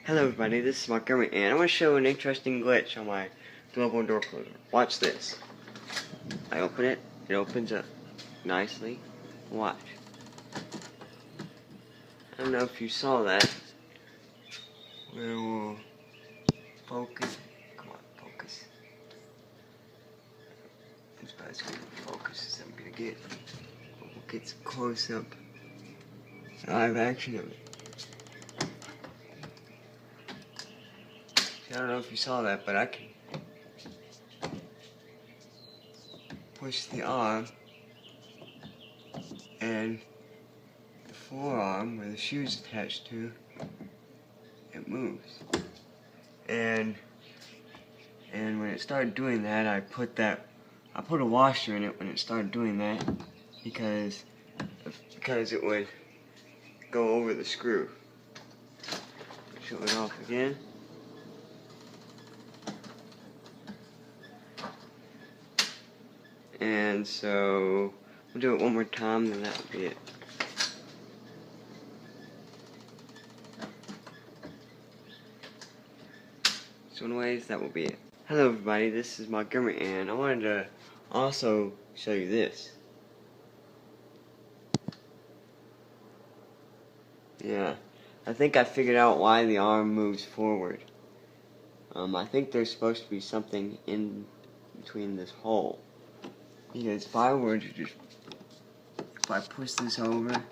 Hello everybody, this is Montgomery, and I'm going to show an interesting glitch on my global door closer. Watch this. I open it, it opens up nicely. Watch. I don't know if you saw that. We'll focus. Come on, focus. As best as focus as I'm going to get. We'll get some close up live action of it. I don't know if you saw that, but I can push the arm and the forearm where the shoe's attached to, it moves. And when it started doing that, I put a washer in it when it started doing that because it would go over the screw. Show it off again. And so we'll do it one more time, then that would be it. So anyways, that will be it. Hello everybody, this is Montgomery, and I wanted to also show you this. Yeah, I think I figured out why the arm moves forward. I think there's supposed to be something in between this hole. Because if I push this over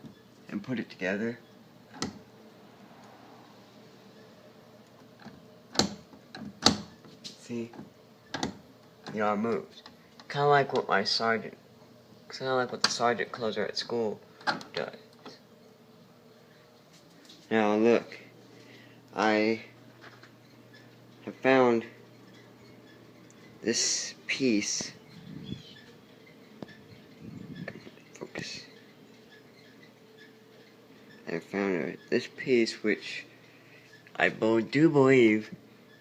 and put it together, see, the arm moves. Kind of like what the sergeant closer at school does. Now look, I have found this piece. Focus. I found this piece which I do believe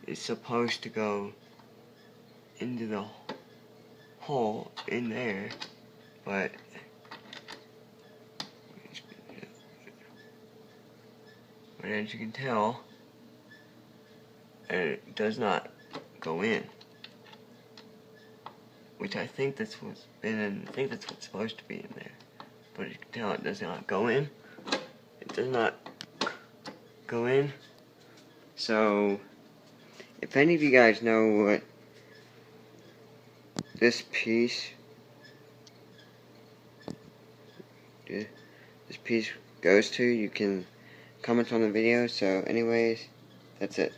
is supposed to go into the hole in there, but as you can tell, it does not go in. Which I think that's what's supposed to be in there. But as you can tell, it does not go in. It does not go in. So, if any of you guys know what this piece goes to, you can comment on the video. So anyways, that's it.